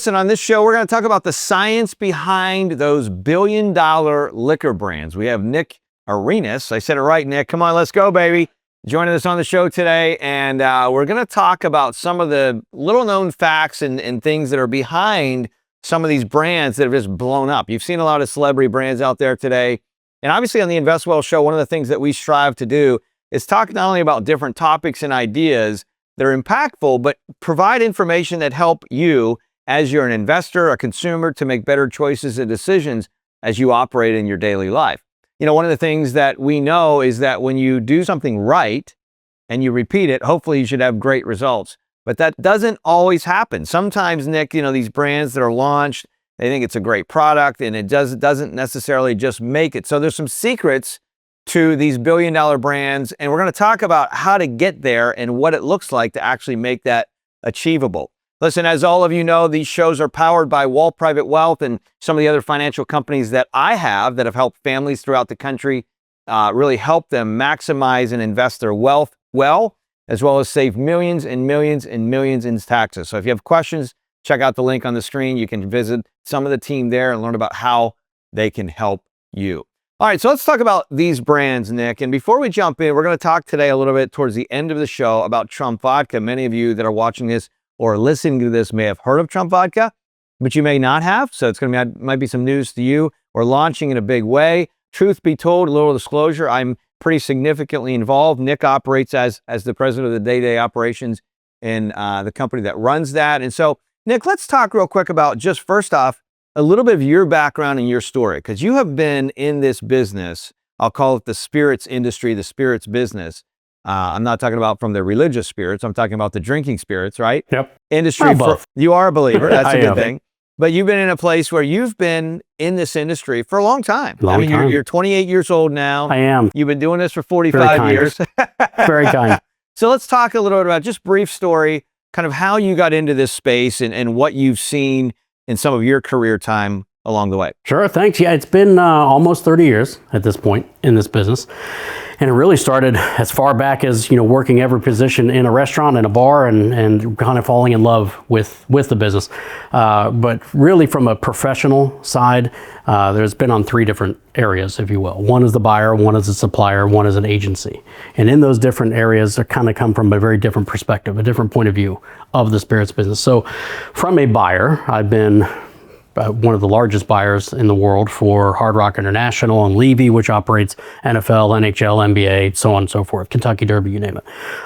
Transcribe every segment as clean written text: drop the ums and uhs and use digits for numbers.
listen, on this show, we're going to talk about the science behind those billion-dollar liquor brands. We have Nick Arenas. I said it right, Nick. Come on, let's go, baby. Joining us on the show today, and we're going to talk about some of the little-known facts and things that are behind some of these brands that have just blown up. You've seen a lot of celebrity brands out there today, and obviously on the Invest Well show, one of the things that we strive to do is talk not only about different topics and ideas that are impactful, but provide information that help you as you're an investor, a consumer, to make better choices and decisions as you operate in your daily life. You know, one of the things that we know is that when you do something right and you repeat it, hopefully you should have great results. But that doesn't always happen. Sometimes, Nick, you know, these brands that are launched, they think it's a great product and it doesn't necessarily just make it. So there's some secrets to these billion-dollar brands, and we're going to talk about how to get there and what it looks like to actually make that achievable. Listen, as all of you know, these shows are powered by Wall Private Wealth and some of the other financial companies that I have that have helped families throughout the country really help them maximize and invest their wealth well, as well as save millions and millions and millions in taxes. So if you have questions, check out the link on the screen. You can visit some of the team there and learn about how they can help you. All right, so let's talk about these brands, Nick. And before we jump in, we're going to talk today a little bit towards the end of the show about Trump Vodka. Many of you that are watching this or listening to this may have heard of Trump Vodka, but you may not have. So it's going to be, might be some news to you. We're launching in a big way. Truth be told, a little disclosure, I'm pretty significantly involved. Nick operates as the president of the day-to-day operations in the company that runs that. And so, Nick, let's talk real quick about just first off, a little bit of your background and your story, because you have been in this business. I'll call it the spirits industry, the spirits business. I'm not talking about from the religious spirits. I'm talking about the drinking spirits, right? Yep. Industry. You are a believer. That's a good thing. But you've been in a place where you've been in this industry for a long time. You're 28 years old now. I am. You've been doing this for 45 years. Very kind. So let's talk a little bit about just brief story, kind of how you got into this space and what you've seen in some of your career time along the way. Sure, thanks. Yeah, it's been almost 30 years at this point in this business. And it really started as far back as, you know, working every position in a restaurant and a bar and kind of falling in love with the business. But really from a professional side, there's been on three different areas, if you will. One is the buyer, one is a supplier, one is an agency. And in those different areas, they kind of come from a very different perspective, a different point of view of the spirits business. So from a buyer, I've been one of the largest buyers in the world for Hard Rock International and Levy, which operates NFL, NHL, NBA, so on and so forth, Kentucky Derby, you name it.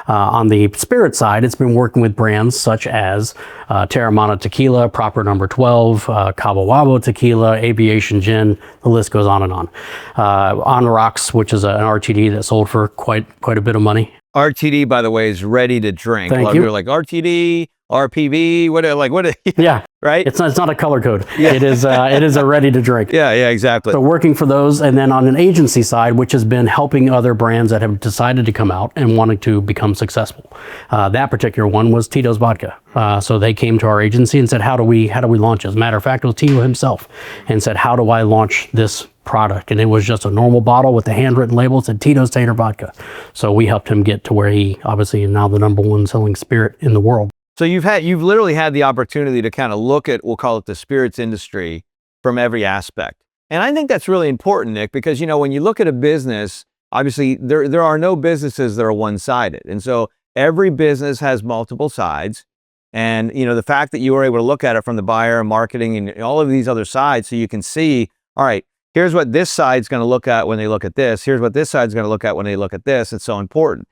On the spirit side, it's been working with brands such as Terramana Tequila, Proper Number 12, Cabo Wabo Tequila, Aviation Gin, the list goes on and on. On Rocks, which is an RTD that sold for quite a bit of money. RTD, by the way, is ready to drink. Thank a lot you. of people are like RTD, RPV, what? Yeah. Right? It's not a color code. Yeah. It is a ready to drink. Yeah, exactly. So working for those, and then on an agency side, which has been helping other brands that have decided to come out and wanting to become successful. That particular one was Tito's Vodka. So they came to our agency and said, how do we launch it? As a matter of fact, it was Tito himself and said, how do I launch this product? And it was just a normal bottle with a handwritten label that said Tito's Tater Vodka. So we helped him get to where he obviously is now the #1 selling spirit in the world. So you've literally had the opportunity to kind of look at, we'll call it the spirits industry from every aspect. And I think that's really important, Nick, because, you know, when you look at a business, obviously there are no businesses that are one-sided. And so every business has multiple sides. And, you know, the fact that you were able to look at it from the buyer, marketing, and all of these other sides, so you can see, all right, here's what this side's going to look at when they look at this. Here's what this side's going to look at when they look at this. It's so important.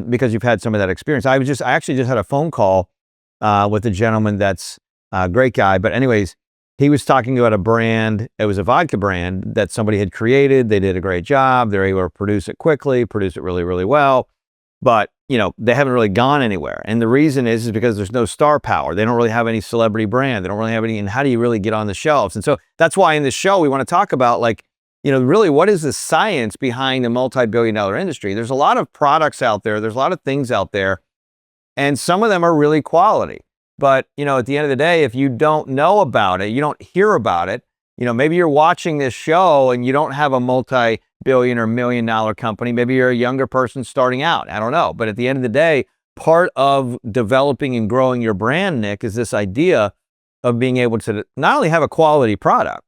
Because you've had some of that experience. I actually just had a phone call with a gentleman that's a great guy. But anyways, he was talking about a brand. It was a vodka brand that somebody had created. They did a great job. They're able to produce it quickly, produce it really, really well. But, you know, they haven't really gone anywhere. And the reason is because there's no star power. They don't really have any celebrity brand. They don't really have any. And how do you really get on the shelves? And so that's why in this show, we want to talk about, like, you know, really, what is the science behind the multi-billion-dollar industry? There's a lot of products out there. There's a lot of things out there, and some of them are really quality. But, you know, at the end of the day, if you don't know about it, you don't hear about it, you know, maybe you're watching this show and you don't have a multi-billion or million-dollar company. Maybe you're a younger person starting out. I don't know. But at the end of the day, part of developing and growing your brand, Nick, is this idea of being able to not only have a quality product,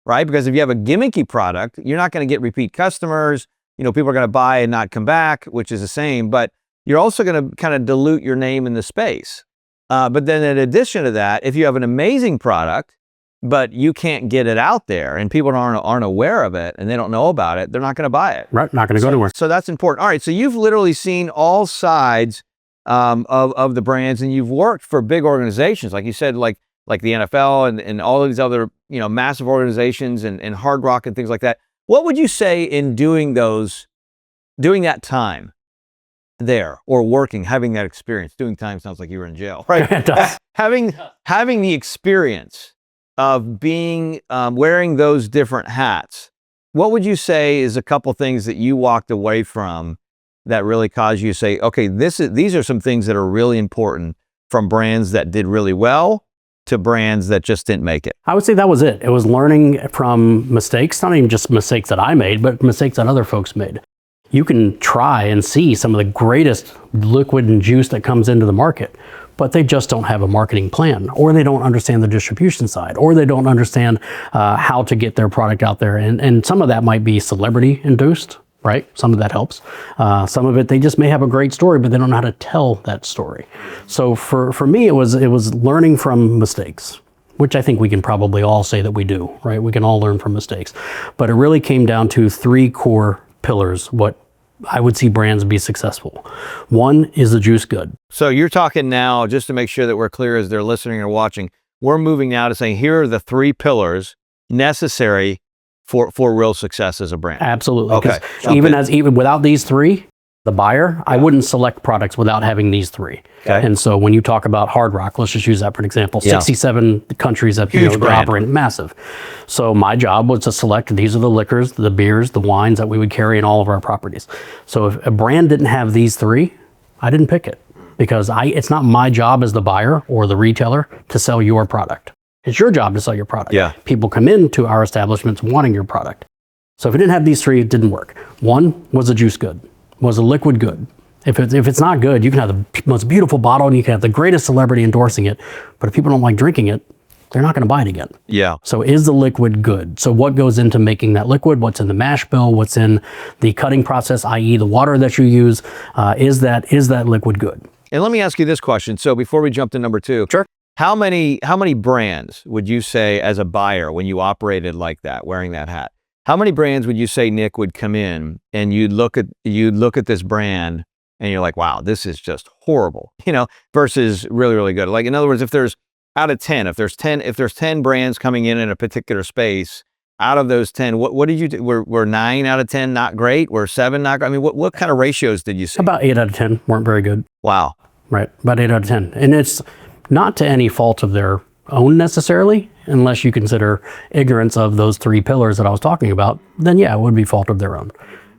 right? Because if you have a gimmicky product, you're not going to get repeat customers. People are going to buy and not come back, which is the same, but you're also going to kind of dilute your name in the space. But then in addition to that, if you have an amazing product, but you can't get it out there and people aren't aware of it and they don't know about it, they're not going to buy it. Right, not going to go anywhere. So that's important. All right, so you've literally seen all sides of the brands, and you've worked for big organizations, like you said, like the NFL and all of these other massive organizations and Hard Rock and things like that. What would you say in doing that time there, or working, having that experience? Doing time sounds like you were in jail, right? It does. having the experience of being wearing those different hats, what would you say is a couple things that you walked away from that really caused you to say, okay, these are some things that are really important, from brands that did really well to brands that just didn't make it? I would say that was it. It was learning from mistakes, not even just mistakes that I made, but mistakes that other folks made. You can try and see some of the greatest liquid and juice that comes into the market, but they just don't have a marketing plan, or they don't understand the distribution side, or they don't understand how to get their product out there. And some of that might be celebrity induced, right? Some of that helps. Some of it, they just may have a great story, but they don't know how to tell that story. So for me, it was learning from mistakes, which I think we can probably all say that we do, right? We can all learn from mistakes. But it really came down to 3 core pillars, what I would see brands be successful. One is the juice good. So you're talking now, just to make sure that we're clear as they're listening or watching, we're moving now to saying, here are the 3 pillars necessary for real success as a brand. Absolutely. Okay. Even without these 3, the buyer, I wouldn't select products without having these 3. Okay. And so when you talk about Hard Rock, let's just use that for an example. Yeah. 67 countries that Huge they're brand. operating, massive. So my job was to select, these are the liquors, the beers, the wines that we would carry in all of our properties. So if a brand didn't have these 3, I didn't pick it, because it's not my job as the buyer or the retailer to sell your product. It's your job to sell your product. Yeah. People come into our establishments wanting your product. So if it didn't have these 3, it didn't work. One was a juice good, was a liquid good. If it's not good, you can have the most beautiful bottle and you can have the greatest celebrity endorsing it, but if people don't like drinking it, they're not going to buy it again. Yeah. So is the liquid good? So what goes into making that liquid? What's in the mash bill? What's in the cutting process, i.e. the water that you use? Is that liquid good? And let me ask you this question. So before we jump to number 2, Sure. How many brands would you say, as a buyer, when you operated like that, wearing that hat, how many brands would you say, Nick, would come in and you'd look at this brand and you're like, wow, this is just horrible, versus really, really good? Like, in other words, if there's out of 10, if there's 10 brands coming in a particular space, out of those 10, what did you do? Were 9 out of 10 not great? Were 7 not great? I mean, what kind of ratios did you see? About 8 out of 10 weren't very good. Wow. Right. About 8 out of 10. And it's not to any fault of their own necessarily, unless you consider ignorance of those 3 pillars that I was talking about, then yeah, it would be fault of their own.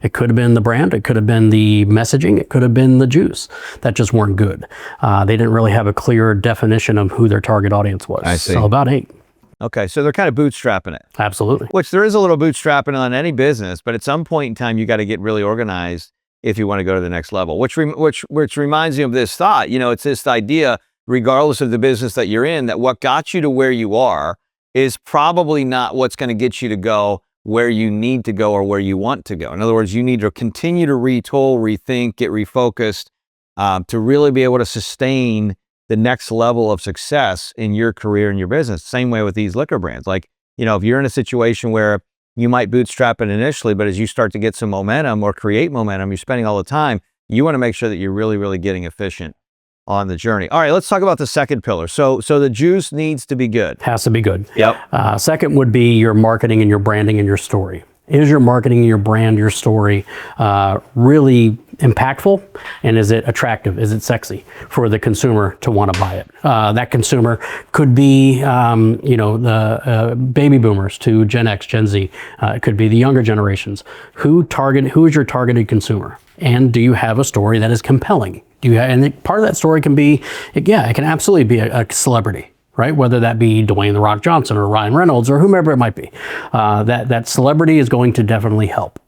It could have been the brand, it could have been the messaging, it could have been the juice that just weren't good. They didn't really have a clear definition of who their target audience was. I see. So about 8. Okay, so they're kind of bootstrapping it. Absolutely. Which there is a little bootstrapping on any business, but at some point in time, you got to get really organized if you want to go to the next level. Which reminds me of this thought. It's this idea, regardless of the business that you're in, that what got you to where you are is probably not what's going to get you to go where you need to go or where you want to go. In other words, you need to continue to retool, rethink, get refocused to really be able to sustain the next level of success in your career and your business. Same way with these liquor brands. Like, if you're in a situation where you might bootstrap it initially, but as you start to get some momentum or create momentum, you're spending all the time, you want to make sure that you're really, really getting efficient on the journey. All right, let's talk about the second pillar. So the juice needs to be good. Has to be good. Yep. Second would be your marketing and your branding and your story. Is your marketing, your brand, your story really impactful? And is it attractive? Is it sexy for the consumer to want to buy it? That consumer could be, the baby boomers to Gen X, Gen Z. It could be the younger generations. Who is your targeted consumer? And do you have a story that is compelling? And part of that story can be, it can absolutely be a celebrity. Right? Whether that be Dwayne "The Rock" Johnson or Ryan Reynolds or whomever it might be. That celebrity is going to definitely help.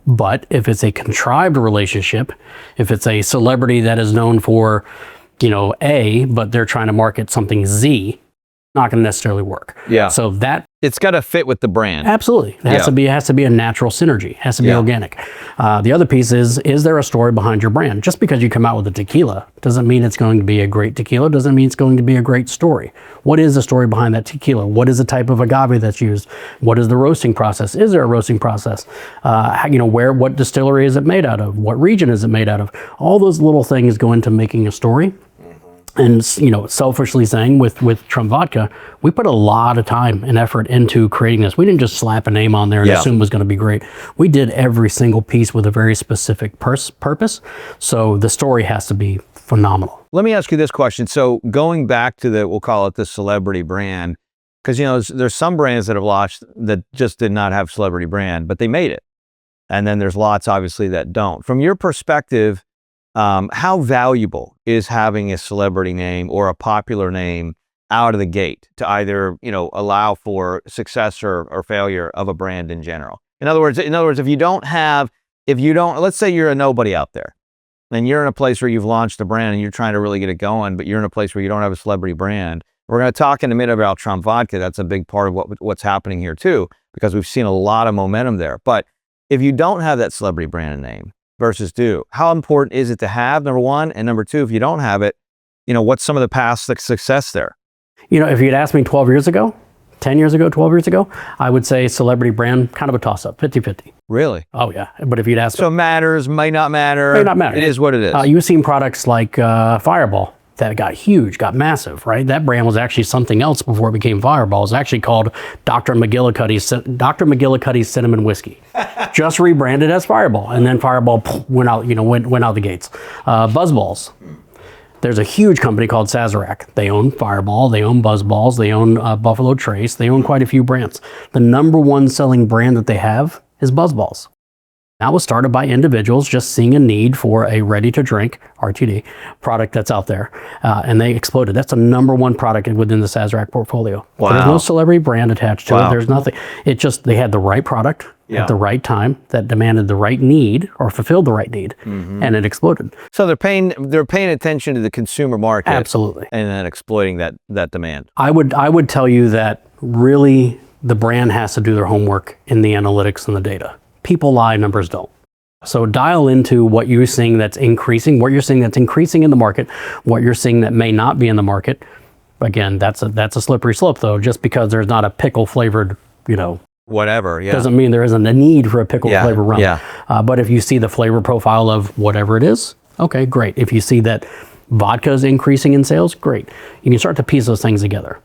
But if it's a contrived relationship, if it's a celebrity that is known for, A, but they're trying to market something Z, not going to necessarily work. Yeah. So that It's got to fit with the brand. absolutely it has to be a natural synergy. It has to be organic. The other piece is there a story behind your brand? Just because you come out with a tequila doesn't mean it's going to be a great tequila. Doesn't mean it's going to be a great story. What is the story behind that tequila? What is the type of agave that's used? What is the roasting process? Is there a roasting process? What distillery is it made out of? What region is it made out of? All those little things go into making a story. And, selfishly saying with Trump Vodka, we put a lot of time and effort into creating this. We didn't just slap a name on there and assume it was going to be great. We did every single piece with a very specific purpose. So the story has to be phenomenal. Let me ask you this question. So going back to we'll call it the celebrity brand, because, there's some brands that have launched that just did not have celebrity brand, but they made it. And then there's lots, obviously, that don't. From your perspective, how valuable is having a celebrity name or a popular name out of the gate to either, allow for success or failure of a brand in general? In other words, if you don't, let's say you're a nobody out there and you're in a place where you've launched a brand and you're trying to really get it going, but you're in a place where you don't have a celebrity brand. We're going to talk in a minute about Trump Vodka. That's a big part of what's happening here too, because we've seen a lot of momentum there. But if you don't have that celebrity brand name, versus do, how important is it to have, number one? And number two, if you don't have it, what's some of the past success there? If you'd asked me 12 years ago, 10 years ago, 12 years ago, I would say celebrity brand, kind of a toss-up, 50-50. Really? Oh, yeah. But if you'd ask So matters, may not matter. May not matter. It is what it is. You've seen products like Fireball that got huge, got massive, right? That brand was actually something else before it became Fireball. It was actually called Dr. McGillicuddy's Cinnamon Whiskey. Just rebranded as Fireball. And then Fireball went out the gates. Buzzballs. There's a huge company called Sazerac. They own Fireball, they own Buzzballs, they own Buffalo Trace, they own quite a few brands. The number one selling brand that they have is Buzzballs. That was started by individuals just seeing a need for a ready-to-drink, RTD, product that's out there. And they exploded. That's the number one product within the Sazerac portfolio. Wow. There's no celebrity brand attached to it. There's nothing. They had the right product at the right time that demanded the right need or fulfilled the right need, and it exploded. So they're paying attention to the consumer market. Absolutely. And then exploiting that demand. I would tell you that really the brand has to do their homework in the analytics and the data. People lie, numbers don't. So dial into what you're seeing that's increasing, what you're seeing that's increasing in the market, what you're seeing that may not be in the market. Again, that's a slippery slope though. Just because there's not a pickle flavored, whatever, doesn't mean there isn't a need for a pickle flavored rum. Yeah. But if you see the flavor profile of whatever it is, okay, great. If you see that vodka is increasing in sales, great. You can start to piece those things together.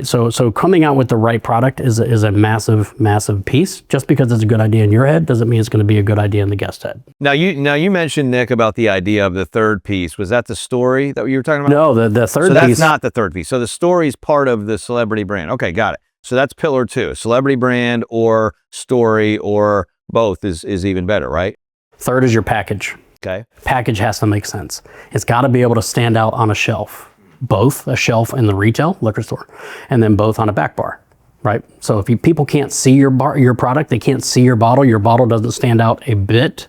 So coming out with the right product is a massive, massive piece. Just because it's a good idea in your head doesn't mean it's going to be a good idea in the guest head. Now you mentioned, Nick, about the idea of the third piece. Was that the story that you were talking about? No, the third piece. So piece. that's not the third piece. So the story is part of the celebrity brand. Okay, got it. So that's pillar two. Celebrity brand or story or both is even better, right? Third is your package. Okay. Package has to make sense. It's got to be able to stand out on a shelf. Both a shelf in the retail liquor store and then both on a back bar, right? So if people can't see your product, they can't see your bottle doesn't stand out a bit.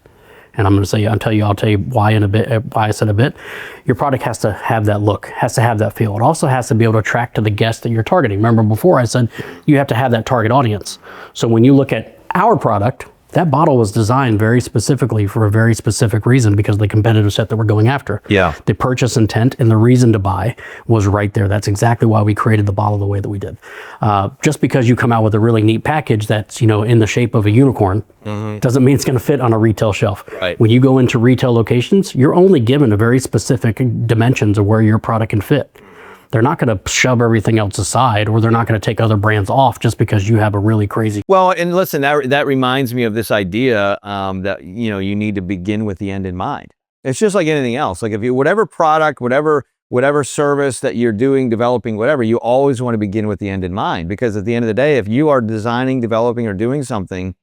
And I'll tell you why in a bit, why I said a bit. Your product has to have that look, has to have that feel. It also has to be able to attract to the guest that you're targeting. Remember before I said you have to have that target audience. So when you look at our product, that bottle was designed very specifically for a very specific reason because of the competitive set that we're going after. Yeah. The purchase intent and the reason to buy was right there. That's exactly why we created the bottle the way that we did. Just because you come out with a really neat package that's, in the shape of a unicorn, doesn't mean it's going to fit on a retail shelf. Right. When you go into retail locations, you're only given a very specific dimensions of where your product can fit. They're not going to shove everything else aside, or they're not going to take other brands off just because you have a really crazy. Well, and listen, that reminds me of this idea that you need to begin with the end in mind. It's just like anything else. Like if you whatever product, whatever service that you're doing, developing, whatever, you always want to begin with the end in mind. Because at the end of the day, if you are designing, developing, or doing something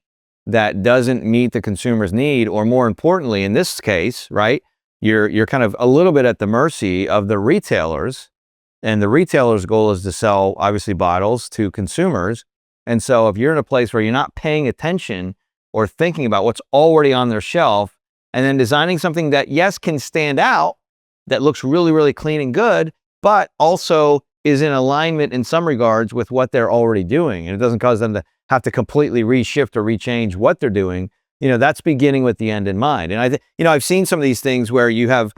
that doesn't meet the consumer's need, or more importantly, in this case, right, you're kind of a little bit at the mercy of the retailers. And the retailer's goal is to sell, obviously, bottles to consumers. And so if you're in a place where you're not paying attention or thinking about what's already on their shelf, and then designing something that, yes, can stand out, that looks really, really clean and good, but also is in alignment in some regards with what they're already doing. And it doesn't cause them to have to completely reshift or rechange what they're doing. That's beginning with the end in mind. And I think, I've seen some of these things where you have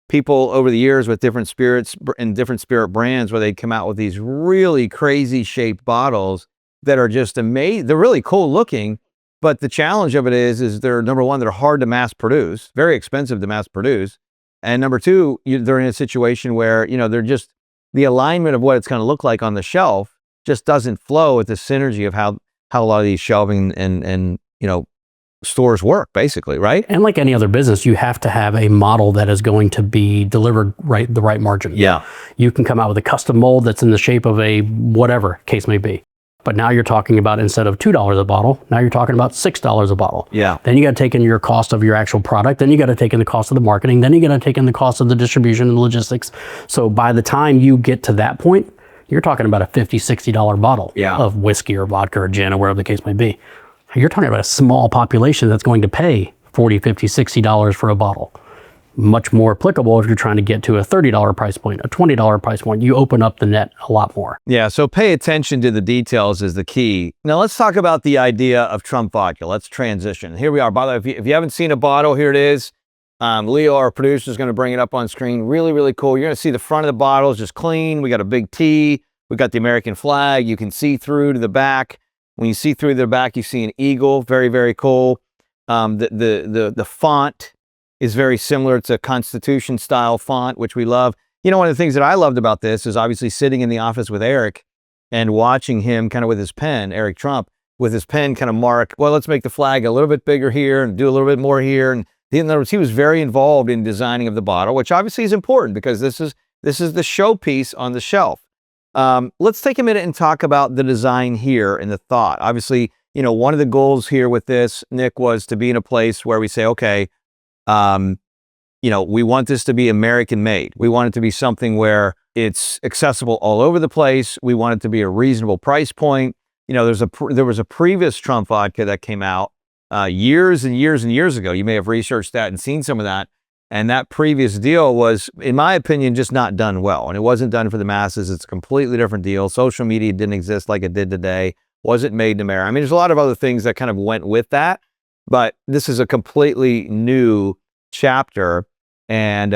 people over the years with different spirits and different spirit brands where they come out with these really crazy shaped bottles that are just amazing. They're really cool looking, but the challenge of it is they're, number one, they're hard to mass produce, very expensive to mass produce. And number two, they're in a situation where, they're just, the alignment of what it's going to look like on the shelf just doesn't flow with the synergy of how a lot of these shelving and stores work, basically, right? And like any other business, you have to have a model that is going to be delivered the right margin. Yeah. You can come out with a custom mold that's in the shape of a whatever case may be. But now you're talking about, instead of $2 a bottle, now you're talking about $6 a bottle. Yeah. Then you got to take in your cost of your actual product. Then you got to take in the cost of the marketing. Then you got to take in the cost of the distribution and logistics. So by the time you get to that point, you're talking about a $50, $60 bottle of whiskey or vodka or gin or whatever the case may be. You're talking about a small population that's going to pay $40, $50, $60 for a bottle. Much more applicable if you're trying to get to a $30 price point, a $20 price point. You open up the net a lot more. Yeah, so pay attention to the details is the key. Now let's talk about the idea of Trump Vodka. Let's transition. Here we are. By the way, if you haven't seen a bottle, here it is. Leo, our producer, is going to bring it up on screen. Really, really cool. You're going to see the front of the bottle is just clean. We got a big T. We got the American flag. You can see through to the back. When you see through the back, you see an eagle. Very, very cool. The font is very similar to Constitution style font, which we love. One of the things that I loved about this is obviously sitting in the office with Eric and watching him kind of with his pen, Eric Trump, with his pen kind of mark, well, let's make the flag a little bit bigger here and do a little bit more here. And in other words, he was very involved in designing of the bottle, which obviously is important because this is the showpiece on the shelf. Let's take a minute and talk about the design here and the thought. Obviously, one of the goals here with this, Nick, was to be in a place where we say, okay, we want this to be American made. We want it to be something where it's accessible all over the place. We want it to be a reasonable price point. There was a previous Trump Vodka that came out years and years and years ago. You may have researched that and seen some of that. And that previous deal was, in my opinion, just not done well. And it wasn't done for the masses. It's a completely different deal. Social media didn't exist like it did today. Wasn't made in America. I mean, there's a lot of other things that kind of went with that. But this is a completely new chapter. And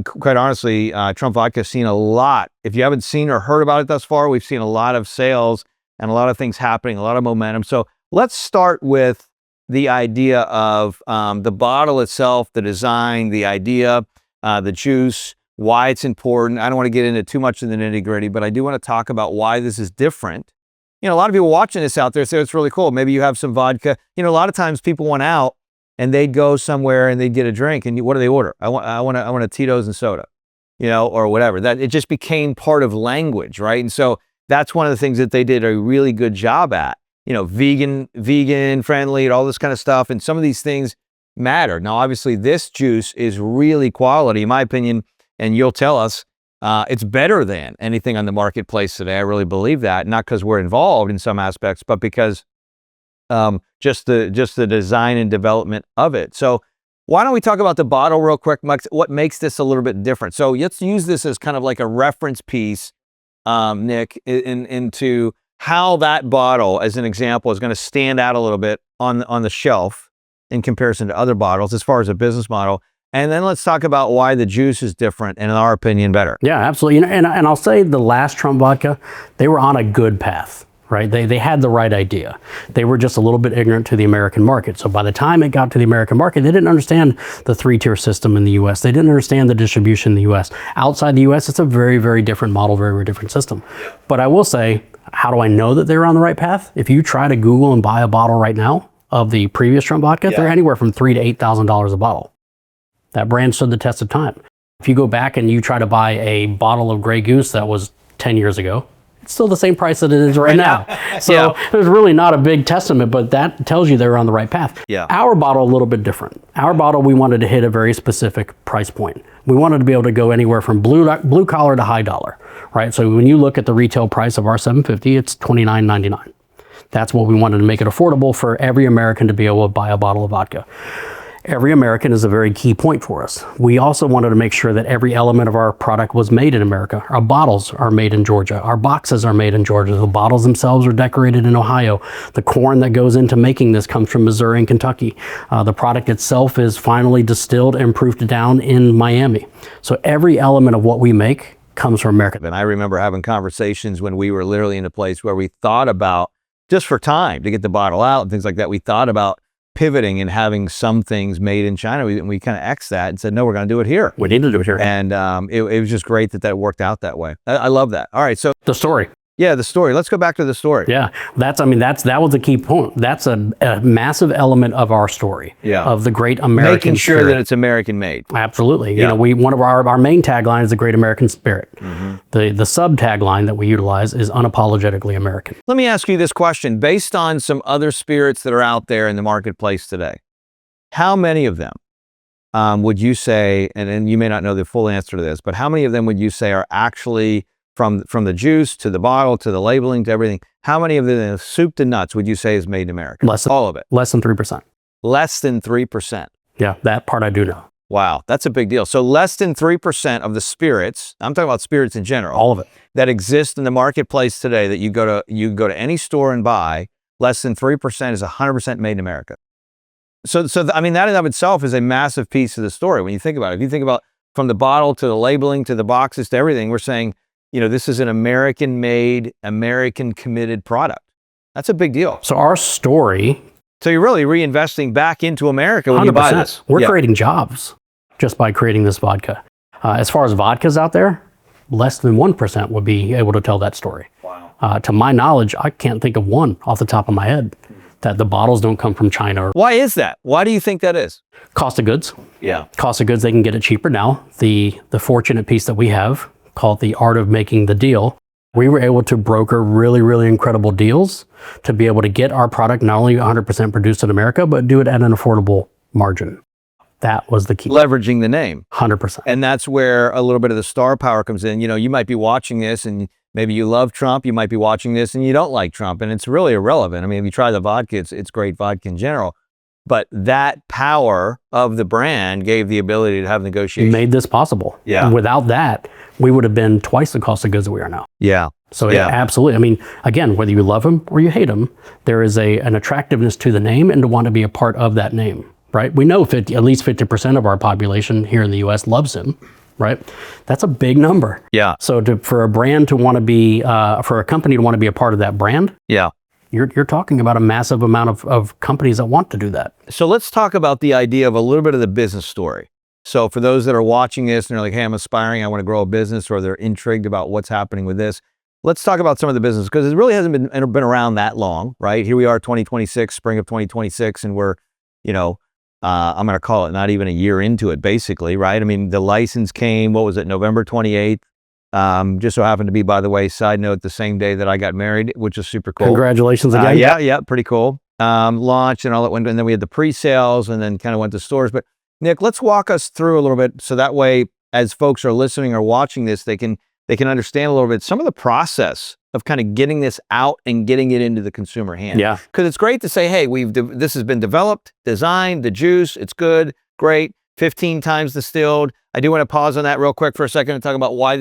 quite honestly, Trump Vodka has seen a lot. If you haven't seen or heard about it thus far, we've seen a lot of sales and a lot of things happening, a lot of momentum. So let's start with the idea of the bottle itself, the design, the idea, the juice, why it's important. I don't want to get into too much of the nitty gritty, but I do want to talk about why this is different. A lot of people watching this out there say it's really cool. Maybe you have some vodka. A lot of times people went out and they'd go somewhere and they'd get a drink, and what do they order? I want a Tito's and soda, or whatever. That it just became part of language, right? And so that's one of the things that they did a really good job at. Vegan friendly and all this kind of stuff. And some of these things matter. Now, obviously, this juice is really quality, in my opinion, and you'll tell us it's better than anything on the marketplace today. I really believe that, not because we're involved in some aspects, but because just the design and development of it. So why don't we talk about the bottle real quick, what makes this a little bit different? So let's use this as kind of like a reference piece, Nick, into how that bottle, as an example, is going to stand out a little bit on the shelf in comparison to other bottles as far as a business model. And then let's talk about why the juice is different and, in our opinion, better. Yeah, absolutely. And I'll say the last Trump Vodka, they were on a good path, right? They had the right idea. They were just a little bit ignorant to the American market. So by the time it got to the American market, they didn't understand the three-tier system in the U.S. They didn't understand the distribution in the U.S. Outside the U.S., it's a very, very different model, very, very different system. But I will say, how do I know that they're on the right path? If you try to Google and buy a bottle right now of the previous Trump Vodka, they're anywhere from $3,000 to $8,000 a bottle. That brand stood the test of time. If you go back and you try to buy a bottle of Grey Goose that was 10 years ago, it's still the same price that it is right now. So there's really not a big testament, but that tells you they're on the right path. Yeah. Our bottle, a little bit different. Our bottle, we wanted to hit a very specific price point. We wanted to be able to go anywhere from blue collar to high dollar, right? So when you look at the retail price of our 750, it's $29.99. That's what we wanted to make it affordable for every American to be able to buy a bottle of vodka. Every American is a very key point for us. We also wanted to make sure that every element of our product was made in America. Our bottles are made in Georgia. Our boxes are made in Georgia. The bottles themselves are decorated in Ohio. The corn that goes into making this comes from Missouri and Kentucky. The product itself is finally distilled and proofed down in Miami. So every element of what we make comes from America. And I remember having conversations when we were literally in a place where we thought about, just for time to get the bottle out and things like that, we thought about pivoting and having some things made in China. We kind of X'd that and said, no, we're going to do it here. We need to do it here. And it was just great that worked out that way. I love that. All right. So the story. yeah, the story. Let's go back to the story. Yeah, that was the key point. That's a massive element of our story. Yeah. Of the great American Making sure spirit. that it's American made. Absolutely. Yeah. One of our main tagline is the great American spirit. The sub tagline that we utilize is unapologetically American. Let me ask you this question. Based on some other spirits that are out there in the marketplace today, how many of them would you say, and you may not know the full answer to this, but how many of them would you say are actually from the juice to the bottle to the labeling to everything, how many of the soup to nuts would you say is made in America? All of it. Less than 3%. Less than 3%. Yeah, that part I do know. Wow, that's a big deal. So less than 3% of the spirits, I'm talking about spirits in general, All of it. that exist in the marketplace today that you go to any store and buy, less than 3% is 100% made in America. So I mean, that in of itself is a massive piece of the story when you think about it. If you think about from the bottle to the labeling to the boxes to everything, we're saying, this is an American-made, American-committed product. That's a big deal. So our story. So you're really reinvesting back into America when you buy this. We're creating jobs just by creating this vodka. As far as vodkas out there, less than 1% would be able to tell that story. Wow. To my knowledge, I can't think of one off the top of my head that the bottles don't come from China. Why is that? Why do you think that is? Cost of goods. Yeah. Cost of goods, they can get it cheaper now. The fortunate piece that we have, called the art of making the deal, we were able to broker really, really incredible deals to be able to get our product not only 100% produced in America, but do it at an affordable margin. That was the key. Leveraging the name. 100%. And that's where a little bit of the star power comes in. You might be watching this and maybe you love Trump. You might be watching this and you don't like Trump. And it's really irrelevant. I mean, if you try the vodka, it's great vodka in general. But that power of the brand gave the ability to have negotiations. Made this possible. Yeah. And without that, we would have been twice the cost of goods that we are now. Yeah. So yeah, absolutely. I mean, again, whether you love him or you hate him, there is an attractiveness to the name and to want to be a part of that name, right? We know at least 50% of our population here in the U.S. loves him, right? That's a big number. Yeah. So for a brand to want to be, for a company to want to be a part of that brand, yeah, you're talking about a massive amount of companies that want to do that. So let's talk about the idea of a little bit of the business story. So for those that are watching this and they're like, hey, I'm aspiring, I want to grow a business, or they're intrigued about what's happening with this, let's talk about some of the business, because it really hasn't been around that long, right? Here we are, 2026, spring of 2026, and we're, I'm going to call it not even a year into it, basically, right? I mean, the license came, what was it, November 28th? Just so happened to be, by the way, side note, the same day that I got married, which is super cool. Congratulations again. Yeah, pretty cool. Launched and all that went, and then we had the pre-sales and then kind of went to stores. But Nick, let's walk us through a little bit so that way, as folks are listening or watching this, they can understand a little bit some of the process of kind of getting this out and getting it into the consumer hand. Yeah. Because it's great to say, hey, this has been developed, designed, the juice, it's good, great, 15 times distilled. I do want to pause on that real quick for a second and talk about why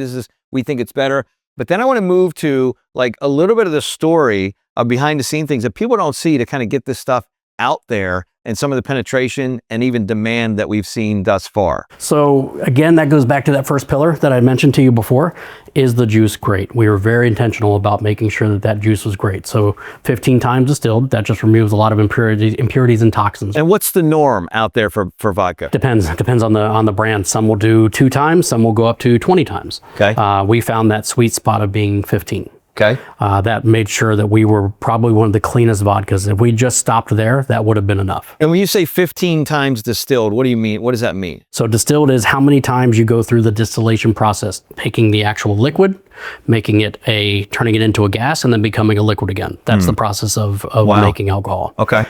we think it's better. But then I want to move to like a little bit of the story of behind the scene things that people don't see to kind of get this stuff out there and some of the penetration and even demand that we've seen thus far. So again, that goes back to that first pillar that I mentioned to you before. Is the juice great? We were very intentional about making sure that juice was great. So 15 times distilled, that just removes a lot of impurities and toxins. And what's the norm out there for vodka? Depends on the brand. Some will do 2 times, some will go up to 20 times. Okay. We found that sweet spot of being 15. Okay. That made sure that we were probably one of the cleanest vodkas. If we just stopped there, that would have been enough. And when you say 15 times distilled, what do you mean? What does that mean? So distilled is how many times you go through the distillation process, taking the actual liquid, turning it into a gas, and then becoming a liquid again. That's the process of making alcohol. Okay.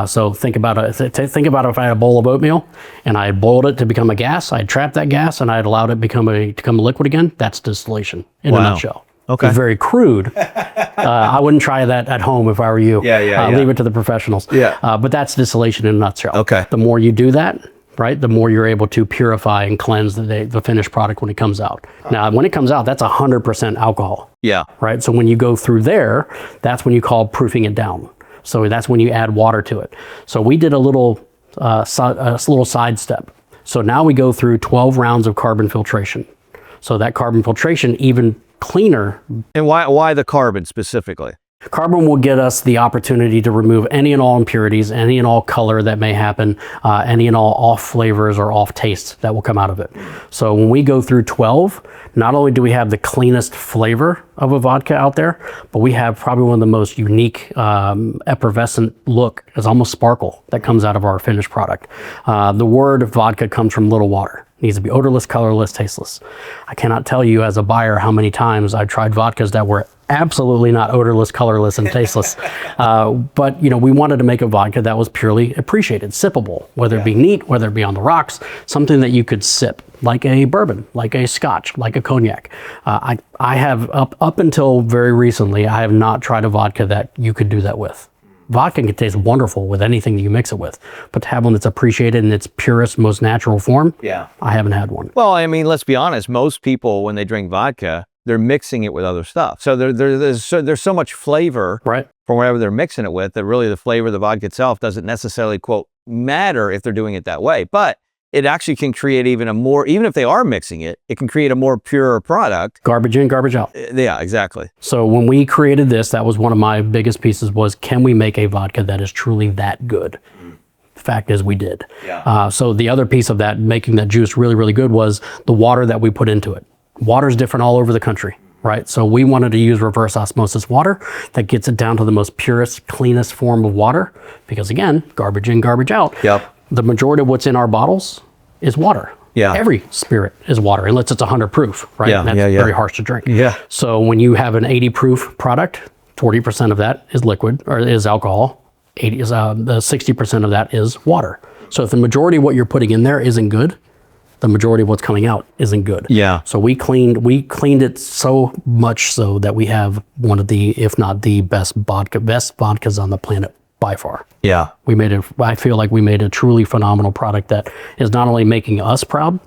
So think about if I had a bowl of oatmeal and I had boiled it to become a gas, I had trapped that gas, and I had allowed it to become a liquid again. That's distillation in a nutshell. Okay. It's very crude. I wouldn't try that at home if I were you. Yeah. Leave it to the professionals. Yeah. But that's distillation in a nutshell. Okay. The more you do that, right, the more you're able to purify and cleanse the finished product when it comes out. Now, when it comes out, that's 100% alcohol. Yeah. Right. So when you go through there, that's when you call proofing it down. So that's when you add water to it. So we did a little sidestep. So now we go through 12 rounds of carbon filtration. So that carbon filtration, even cleaner. And why the carbon specifically? Carbon will get us the opportunity to remove any and all impurities, any and all color that may happen, any and all off flavors or off tastes that will come out of it. So when we go through 12, not only do we have the cleanest flavor of a vodka out there, but we have probably one of the most unique effervescent look, it's almost sparkle, that comes out of our finished product. The word vodka comes from little water. It needs to be odorless, colorless, tasteless. I cannot tell you as a buyer how many times I've tried vodkas that were absolutely not odorless, colorless, and tasteless. But we wanted to make a vodka that was purely appreciated, sippable, whether it be neat, whether it be on the rocks, something that you could sip, like a bourbon, like a scotch, like a cognac. I have, up until very recently, I have not tried a vodka that you could do that with. Vodka can taste wonderful with anything that you mix it with, but to have one that's appreciated in its purest, most natural form, I haven't had one. Well, I mean, let's be honest. Most people, when they drink vodka, they're mixing it with other stuff. So there's so much flavor right from whatever they're mixing it with that really the flavor of the vodka itself doesn't necessarily, quote, matter if they're doing it that way. But it actually can create even if they are mixing it, it can create a more pure product. Garbage in, garbage out. Yeah, exactly. So when we created this, that was one of my biggest pieces was, can we make a vodka that is truly that good? The fact is we did. Yeah. So the other piece of that, making that juice really, really good, was the water that we put into it. Water is different all over the country, right? So we wanted to use reverse osmosis water that gets it down to the most purest, cleanest form of water. Because again, garbage in, garbage out. Yep. The majority of what's in our bottles is water. Yeah. Every spirit is water, unless it's 100 proof, right? Yeah, That's very harsh to drink. Yeah. So when you have an 80 proof product, 40% of that is liquid or is alcohol. 60% of that is water. So if the majority of what you're putting in there isn't good, the majority of what's coming out isn't good. Yeah. So we cleaned it so much so that we have one of the, if not the best vodkas on the planet by far. Yeah. I feel like we made a truly phenomenal product that is not only making us proud,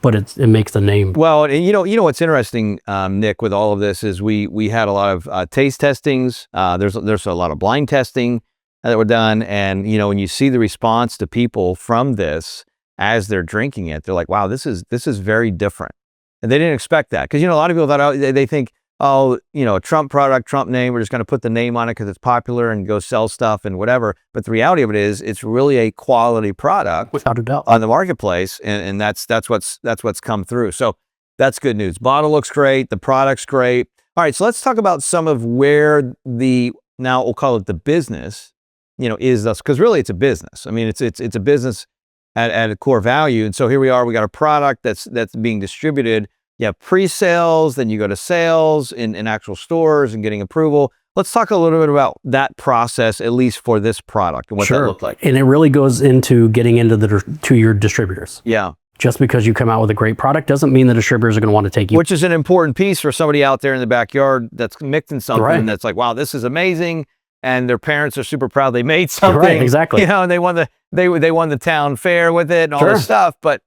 but it makes the name. Well, and you know what's interesting, Nick, with all of this is we had a lot of taste testings. There's a lot of blind testing that were done, and when you see the response to people from this as they're drinking it, they're like, wow, this is very different, and they didn't expect that, because a lot of people thought, they think, oh, a Trump product, Trump name, we're just going to put the name on it because it's popular and go sell stuff and whatever. But the reality of it is, it's really a quality product, without a doubt, on the marketplace, and that's what's come through. So that's good news. Bottle looks great, the product's great. All right, so let's talk about some of where now we'll call it the business, is this, because really it's a business. I mean, it's a business at a core value. And so here we are, we got a product that's being distributed. You have pre-sales, then you go to sales in actual stores and getting approval. Let's talk a little bit about that process, at least for this product, and what that looked like. And it really goes into getting into to your distributors. Yeah. Just because you come out with a great product doesn't mean the distributors are going to want to take you. Which is an important piece for somebody out there in the backyard that's mixing something that's like, wow, this is amazing. And their parents are super proud they made something. Right, exactly. And they won the town fair with it and all this stuff. But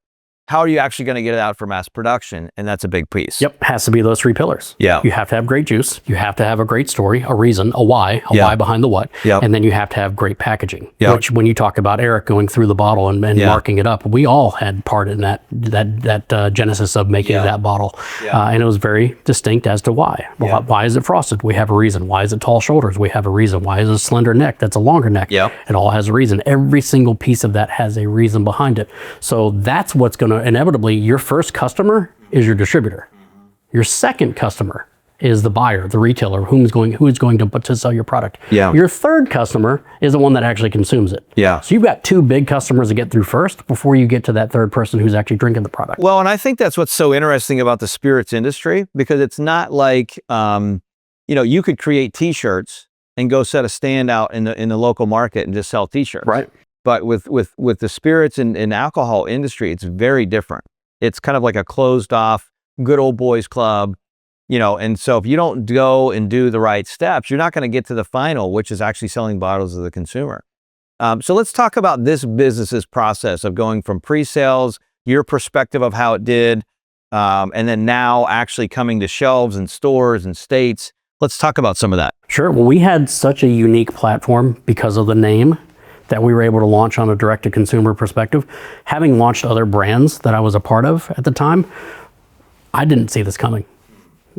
how are you actually going to get it out for mass production? And that's a big piece. Yep, has to be those three pillars. Yeah. You have to have great juice. You have to have a great story, a reason, a why behind the what. Yep. And then you have to have great packaging. Yep. Which, when you talk about Eric going through the bottle and marking it up, we all had part in that genesis of making that bottle. Yeah. And it was very distinct as to why. Yeah. Why is it frosted? We have a reason. Why is it tall shoulders? We have a reason. Why is it a slender neck? That's a longer neck. Yep. It all has a reason. Every single piece of that has a reason behind it. So that's what's going to inevitably, your first customer is your distributor. Your second customer is the buyer, the retailer, who's going to sell your product. Yeah. Your third customer is the one that actually consumes it. Yeah. So you've got two big customers to get through first before you get to that third person who's actually drinking the product. Well, and I think that's what's so interesting about the spirits industry, because it's not like, you could create T-shirts and go set a stand out in the local market and just sell T-shirts. Right. But with the spirits and alcohol industry, it's very different. It's kind of like a closed off, good old boys club. And so if you don't go and do the right steps, you're not going to get to the final, which is actually selling bottles to the consumer. So let's talk about this business's process of going from pre-sales, your perspective of how it did, and then now actually coming to shelves and stores and states. Let's talk about some of that. Sure. Well, we had such a unique platform because of the name that we were able to launch on a direct-to-consumer perspective. Having launched other brands that I was a part of at the time, I didn't see this coming.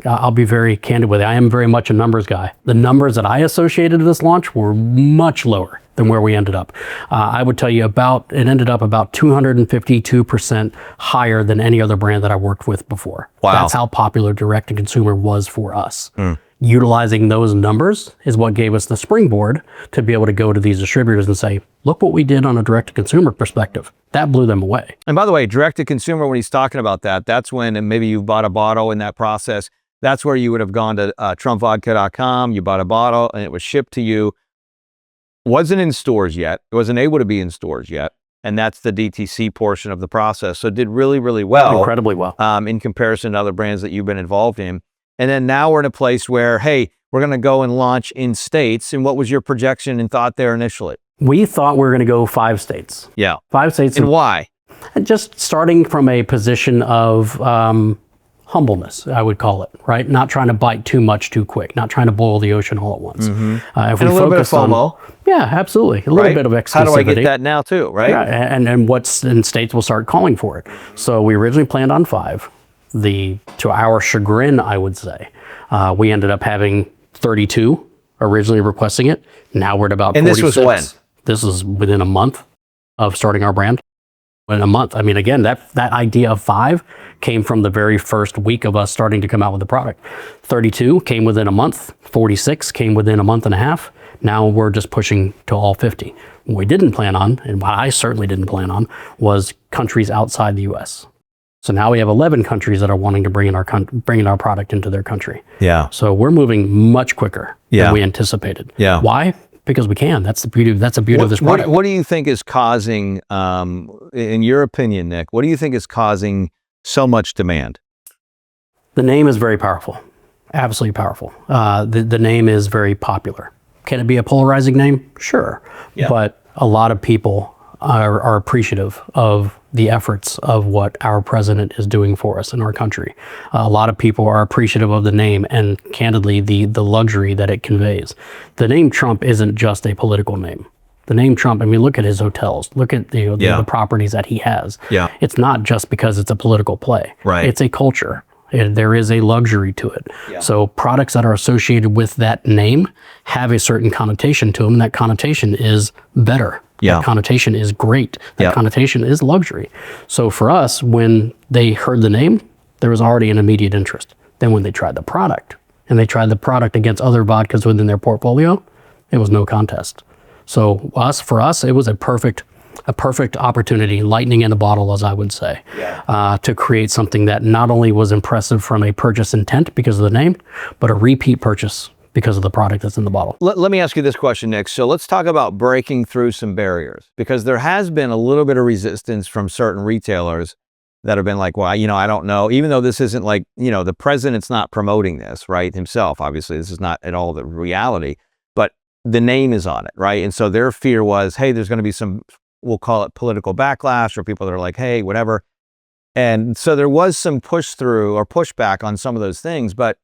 I'll be very candid with you. I am very much a numbers guy. The numbers that I associated with this launch were much lower than where we ended up. I would tell you it ended up about 252% higher than any other brand that I worked with before. Wow. That's how popular direct-to-consumer was for us. Utilizing those numbers is what gave us the springboard to be able to go to these distributors and say, look what we did on a direct-to-consumer perspective. That blew them away. And by the way, direct-to-consumer, when he's talking about that, that's when, and maybe you bought a bottle in that process, that's where you would have gone to TrumpVodka.com, you bought a bottle, and it was shipped to you. Wasn't in stores yet. It wasn't able to be in stores yet. And that's the DTC portion of the process. So it did really, really well. Incredibly well. In comparison to other brands that you've been involved in. And then now we're in a place where, hey, we're going to go and launch in states. And what was your projection and thought there initially? We thought we were going to go 5 states. Yeah. 5 states. And why? Just starting from a position of humbleness, I would call it, right? Not trying to bite too much too quick, not trying to boil the ocean all at once. If and we a little bit of FOMO. Yeah, absolutely. A little bit of exclusivity. How do I get that now too, right? Yeah, and what's in states will start calling for it. So we originally planned on 5. To our chagrin, I would say, we ended up having 32 originally requesting it. Now we're at about 46. And this was when? This was within a month of starting our brand. In a month. I mean, again, that idea of 5 came from the very first week of us starting to come out with the product. 32 came within a month. 46 came within a month and a half. Now we're just pushing to all 50. What we didn't plan on, and what I certainly didn't plan on, was countries outside the U.S. So now we have 11 countries that are wanting to bring in our product into their country. Yeah. So we're moving much quicker than we anticipated. Yeah. Why? Because we can. That's the beauty of this product. What do you think is causing, in your opinion, Nick, what do you think is causing so much demand? The name is very powerful. Absolutely powerful. The name is very popular. Can it be a polarizing name? Sure. Yeah. But a lot of people are appreciative of the efforts of what our president is doing for us in our country. A lot of people are appreciative of the name and, candidly, the luxury that it conveys. The name Trump isn't just a political name. The name Trump, I mean, look at his hotels. Look at the properties that he has. Yeah. It's not just because it's a political play. Right. It's a culture. There is a luxury to it. Yeah. So products that are associated with that name have a certain connotation to them, and that connotation is better. Yeah. That connotation is great. That connotation is luxury. So for us, when they heard the name, there was already an immediate interest. Then when they tried the product, and they tried the product against other vodkas within their portfolio, it was no contest. So for us, it was a perfect opportunity, lightning in a bottle, as I would say, to create something that not only was impressive from a purchase intent because of the name, but a repeat purchase because of the product that's in the bottle. Let me ask you this question, Nick. So let's talk about breaking through some barriers, because there has been a little bit of resistance from certain retailers that have been like, well, I don't know, even though this isn't like, the president's not promoting this, right, himself. Obviously, this is not at all the reality, but the name is on it, right? And so their fear was, hey, there's going to be some, we'll call it political backlash, or people that are like, hey, whatever. And so there was some push through or pushback on some of those things, but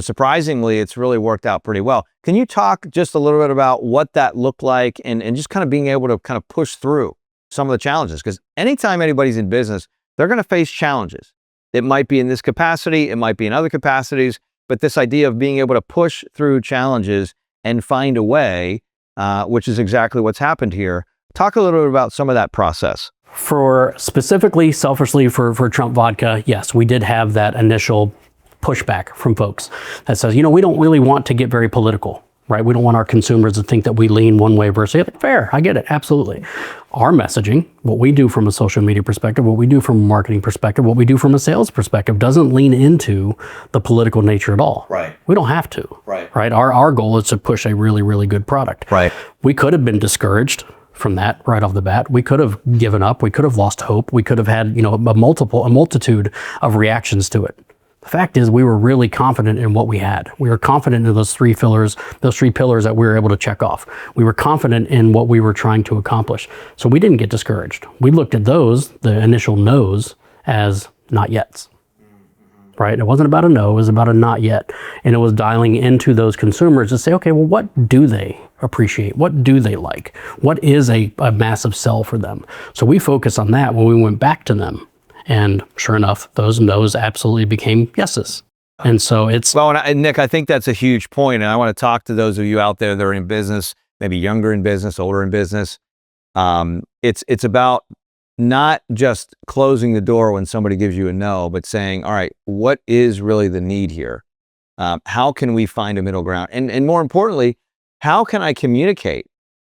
surprisingly, it's really worked out pretty well. Can you talk just a little bit about what that looked like and just kind of being able to kind of push through some of the challenges? Because anytime anybody's in business, they're going to face challenges. It might be in this capacity, it might be in other capacities, but this idea of being able to push through challenges and find a way, which is exactly what's happened here. Talk a little bit about some of that process. For specifically, selfishly for Trump Vodka, yes, we did have that initial pushback from folks that says, we don't really want to get very political, right? We don't want our consumers to think that we lean one way versus the other. Fair, I get it, absolutely. Our messaging, what we do from a social media perspective, what we do from a marketing perspective, what we do from a sales perspective, doesn't lean into the political nature at all. Right. We don't have to. Right. Right. Our goal is to push a really, really good product. Right. We could have been discouraged from that right off the bat. We could have given up. We could have lost hope. We could have had, a multitude of reactions to it. The fact is we were really confident in what we had. We were confident in those three pillars that we were able to check off. We were confident in what we were trying to accomplish. So we didn't get discouraged. We looked at those, the initial no's, as not yets. Right? It wasn't about a no, it was about a not yet. And it was dialing into those consumers to say, okay, well, what do they appreciate? What do they like? What is a massive sell for them? So we focused on that when we went back to them. And sure enough, those no's absolutely became yeses. And so it's... Well, and Nick, I think that's a huge point. And I want to talk to those of you out there that are in business, maybe younger in business, older in business. It's about not just closing the door when somebody gives you a no, but saying, all right, what is really the need here? How can we find a middle ground? And more importantly, how can I communicate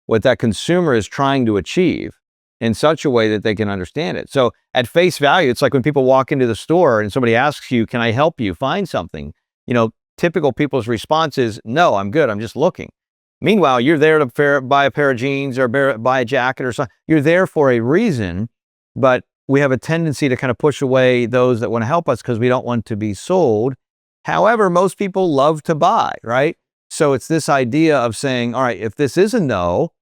what that consumer is trying to achieve in such a way that they can understand it? So at face value, it's like when people walk into the store and somebody asks you, can I help you find something? You know, typical people's response is, no, I'm good, I'm just looking. Meanwhile, you're there to buy a pair of jeans or buy a jacket or something. You're there for a reason, but we have a tendency to kind of push away those that want to help us because we don't want to be sold. However, most people love to buy, right? So it's this idea of saying, all right, if this is a no,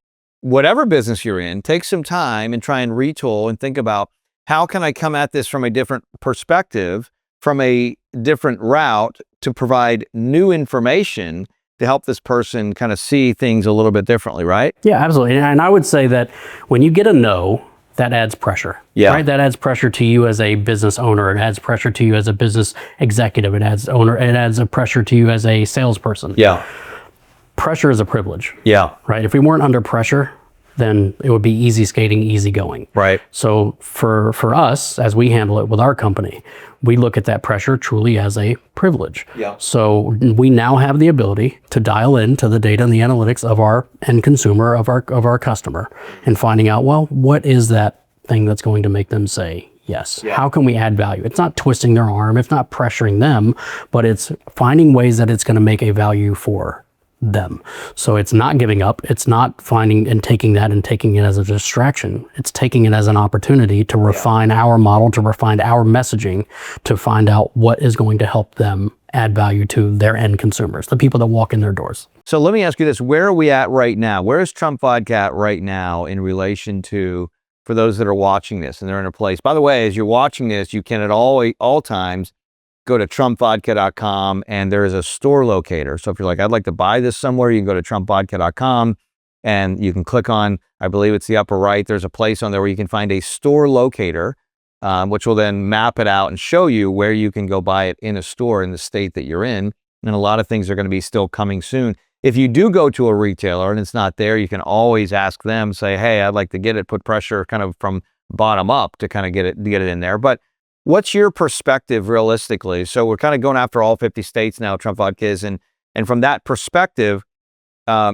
whatever business you're in, take some time and try and retool and think about how can I come at this from a different perspective, from a different route to provide new information to help this person kind of see things a little bit differently, right? Yeah, absolutely. And I would say that when you get a no, that adds pressure. Yeah. Right? That adds pressure to you as a business owner. It adds pressure to you as a business executive. It adds a pressure to you as a salesperson. Yeah. Pressure is a privilege. Yeah. Right? If we weren't under pressure, then it would be easy skating, easy going. Right. So for us, as we handle it with our company, we look at that pressure truly as a privilege. Yeah. So we now have the ability to dial into the data and the analytics of our end consumer, of our customer, and finding out, well, what is that thing that's going to make them say yes? Yeah. How can we add value? It's not twisting their arm, it's not pressuring them, but it's finding ways that it's going to make a value for them. So it's not giving up. It's not finding and taking it as a distraction. It's taking it as an opportunity to refine our model, to refine our messaging, to find out what is going to help them add value to their end consumers, the people that walk in their doors. So let me ask you this. Where are we at right now? Where is Trump Vodka at right now in relation to, for those that are watching this and they're in a place? By the way, as you're watching this, you can at all times go to trumpvodka.com and there is a store locator. So if you're like, I'd like to buy this somewhere, you can go to trumpvodka.com and you can click on, I believe it's the upper right, there's a place on there where you can find a store locator, which will then map it out and show you where you can go buy it in a store in the state that you're in. And a lot of things are going to be still coming soon. If you do go to a retailer and it's not there, you can always ask them, say, hey, I'd like to get it, put pressure kind of from bottom up to kind of get it in there. But what's your perspective realistically? So we're kind of going after all 50 states now, Trump Vodka is, and from that perspective,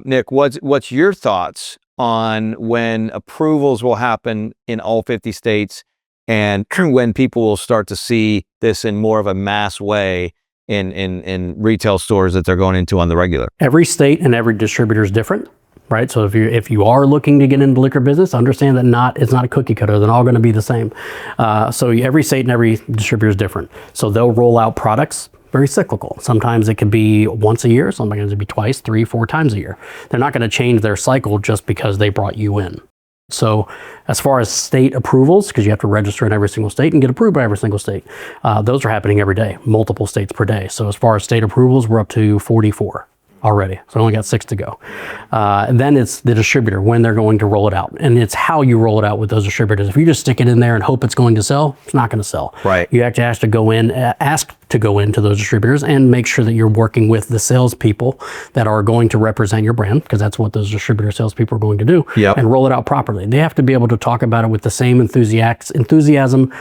Nick, what's your thoughts on when approvals will happen in all 50 states and when people will start to see this in more of a mass way in retail stores that they're going into on the regular? Every state and every distributor is different. Right. So if you are looking to get into liquor business, understand that it's not a cookie cutter. They're all going to be the same. So every state and every distributor is different. So they'll roll out products very cyclical. Sometimes it could be once a year. Sometimes it could be twice, 3, 4 times a year. They're not going to change their cycle just because they brought you in. So as far as state approvals, because you have to register in every single state and get approved by every single state, those are happening every day, multiple states per day. So as far as state approvals, we're up to 44. Already. So I only got 6 to go. And then it's the distributor, when they're going to roll it out. And it's how you roll it out with those distributors. If you just stick it in there and hope it's going to sell, it's not going to sell. Right. You actually have to ask to go into those distributors and make sure that you're working with the salespeople that are going to represent your brand, because that's what those distributor salespeople are going to do, and roll it out properly. They have to be able to talk about it with the same enthusiasm,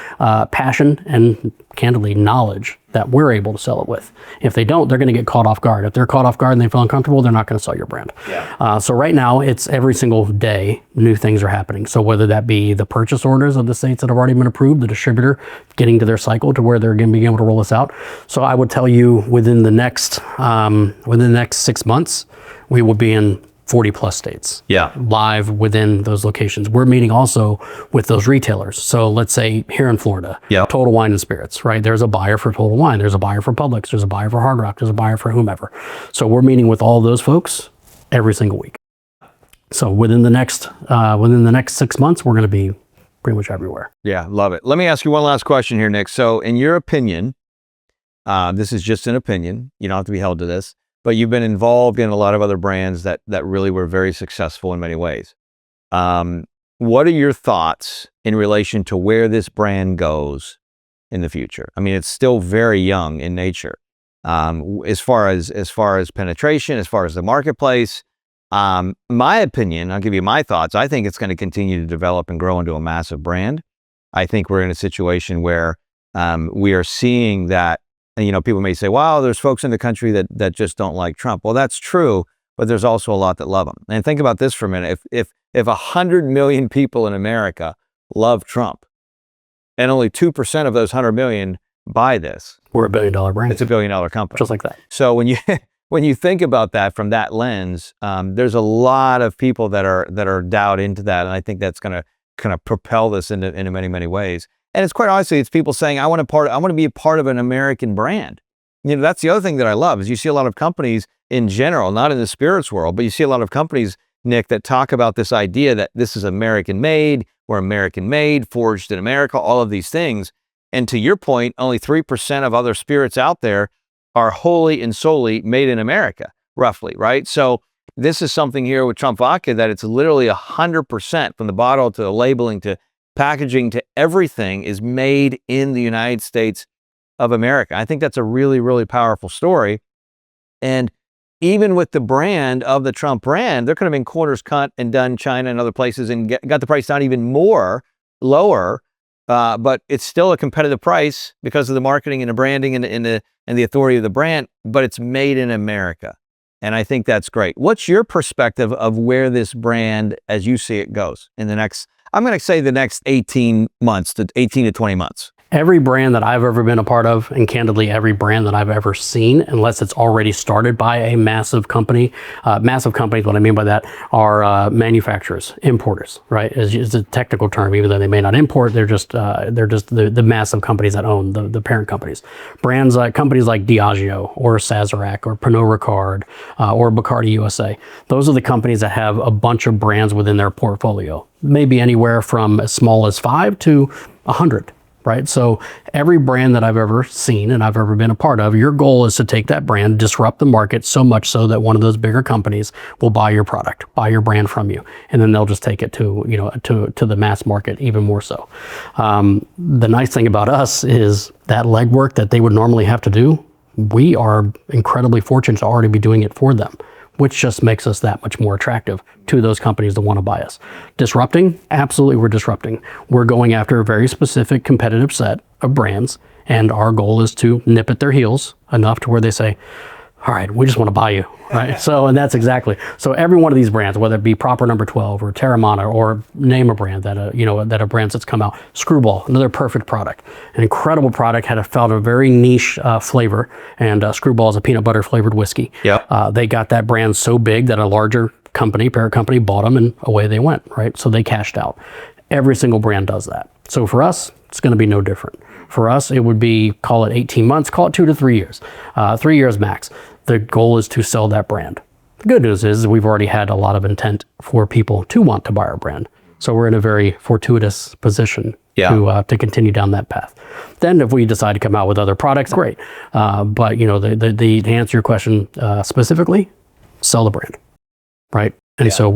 passion, and candidly knowledge that we're able to sell it with. If they don't, they're going to get caught off guard. If they're caught off guard and they feel uncomfortable, they're not going to sell your brand. So right now, it's every single day new things are happening. So whether that be the purchase orders of the states that have already been approved, the distributor getting to their cycle to where they're going to be able to roll this out. So I would tell you within the next 6 months, we will be in 40 plus states. Yeah. Live within those locations. We're meeting also with those retailers. So let's say here in Florida, Yeah. Total Wine and Spirits, right? There's a buyer for Total Wine. There's a buyer for Publix. There's a buyer for Hard Rock. There's a buyer for whomever. So we're meeting with all those folks every single week. So within the next 6 months, we're going to be pretty much everywhere. Yeah, love it. Let me ask you one last question here, Nick. So in your opinion, this is just an opinion. You don't have to be held to this. But you've been involved in a lot of other brands that really were very successful in many ways. What are your thoughts in relation to where this brand goes in the future? I mean, it's still very young in nature. As far as penetration, as far as the marketplace, my opinion, I'll give you my thoughts. I think it's going to continue to develop and grow into a massive brand. I think we're in a situation where we are seeing that. And, people may say, wow, there's folks in the country that just don't like Trump. Well, that's true, but there's also a lot that love him. And think about this for a minute. If 100 million people in America love Trump and only 2% of those 100 million buy this. We're $1 billion brand. It's $1 billion company. Just like that. So when you think about that from that lens, there's a lot of people that are dialed into that. And I think that's going to kind of propel this into many, many ways. And it's quite honestly, it's people saying, I want to be a part of an American brand. That's the other thing that I love is you see a lot of companies in general, not in the spirits world, but you see a lot of companies, Nick, that talk about this idea that this is American made, we're American made, forged in America, all of these things. And to your point, only 3% of other spirits out there are wholly and solely made in America, roughly, right? So this is something here with Trump Vodka that it's literally 100% from the bottle to the labeling to packaging to everything is made in the United States of America. I think that's a really, really powerful story. And even with the brand of the Trump brand, there could have been corners cut and done China and other places and got the price down even more lower. But it's still a competitive price because of the marketing and the branding and the authority of the brand, but it's made in America. And I think that's great. What's your perspective of where this brand, as you see it, goes in the next, I'm going to say the next 18 to 20 months? Every brand that I've ever been a part of, and candidly, every brand that I've ever seen, unless it's already started by a massive company, massive companies, what I mean by that are manufacturers, importers, right? Is a technical term, even though they may not import, they're just the massive companies that own the parent companies. Brands like companies like Diageo or Sazerac or Pernod Ricard or Bacardi USA. Those are the companies that have a bunch of brands within their portfolio, maybe anywhere from as small as 5 to 100. Right? So every brand that I've ever seen and I've ever been a part of, your goal is to take that brand, disrupt the market so much so that one of those bigger companies will buy your product, buy your brand from you, and then they'll just take it to the mass market even more so. The nice thing about us is that legwork that they would normally have to do, we are incredibly fortunate to already be doing it for them, which just makes us that much more attractive to those companies that want to buy us. Disrupting? Absolutely, we're disrupting. We're going after a very specific competitive set of brands, and our goal is to nip at their heels enough to where they say, all right, we just want to buy you, right? And that's exactly. So every one of these brands, whether it be Proper Number 12 or Terramana or name a brand that a brand that's come out, Screwball, another perfect product, an incredible product, found a very niche flavor, and Screwball is a peanut butter flavored whiskey. Yep. They got that brand so big that a larger company, parent company, bought them and away they went, right? So they cashed out. Every single brand does that. So for us, it's going to be no different. For us, it would be, call it 18 months, call it 2 to 3 years, 3 years max. The goal is to sell that brand. The good news is we've already had a lot of intent for people to want to buy our brand. So we're in a very fortuitous position to continue down that path. Then if we decide to come out with other products, great. But to answer your question specifically, sell the brand, right? And so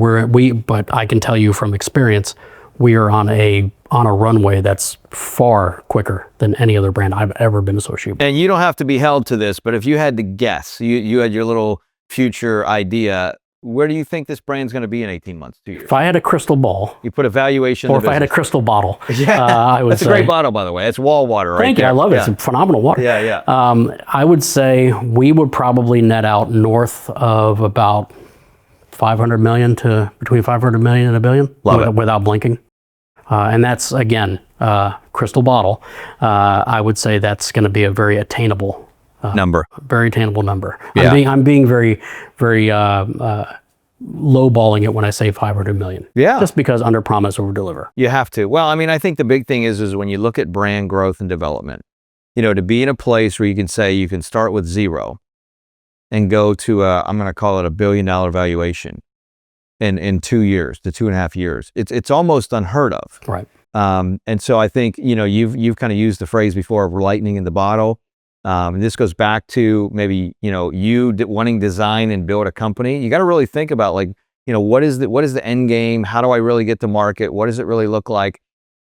but I can tell you from experience, we are on a runway that's far quicker than any other brand I've ever been associated with. And you don't have to be held to this, but if you had to guess, you had your little future idea, where do you think this brand's going to be in 18 months, 2 years? If I had a crystal ball, you put a valuation, or if I had a crystal bottle, I would say. That's a great bottle, by the way. It's wall water, right? Thank you. I love it. Yeah. It's phenomenal water. Yeah. I would say we would probably net out north of about 500 million to between 500 million and $1 billion. Love it. Without blinking. And that's, again, crystal bottle. I would say that's going to be a very attainable number. Very attainable number. Yeah. I'm being very, very lowballing it when I say 500 million. Yeah. Just because under promise, over deliver. You have to. Well, I mean, I think the big thing is when you look at brand growth and development, to be in a place where you can say you can start with zero and go to I'm going to call it $1 billion valuation in 2 years to 2.5 years. It's almost unheard of. Right. And so I think, you've kind of used the phrase before of lightning in the bottle. And this goes back to maybe, you wanting to design and build a company. You got to really think about what is the end game? How do I really get to market? What does it really look like?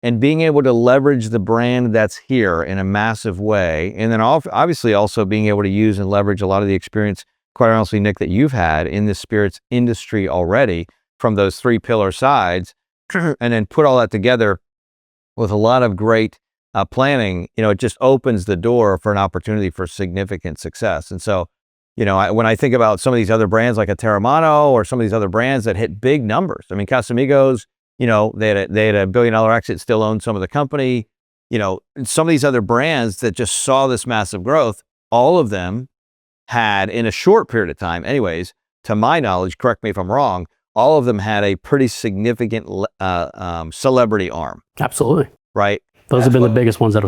And being able to leverage the brand that's here in a massive way. And then obviously also being able to use and leverage a lot of the experience, quite honestly, Nick, that you've had in the spirits industry already from those 3 pillar sides, and then put all that together with a lot of great planning, it just opens the door for an opportunity for significant success. And so, when I think about some of these other brands like a Terramano or some of these other brands that hit big numbers, I mean, Casamigos, they had a $1 billion exit, still own some of the company. Some of these other brands that just saw this massive growth, all of them had, in a short period of time, anyways, to my knowledge, correct me if I'm wrong, all of them had a pretty significant celebrity arm. Absolutely. Right. Those have been the biggest ones that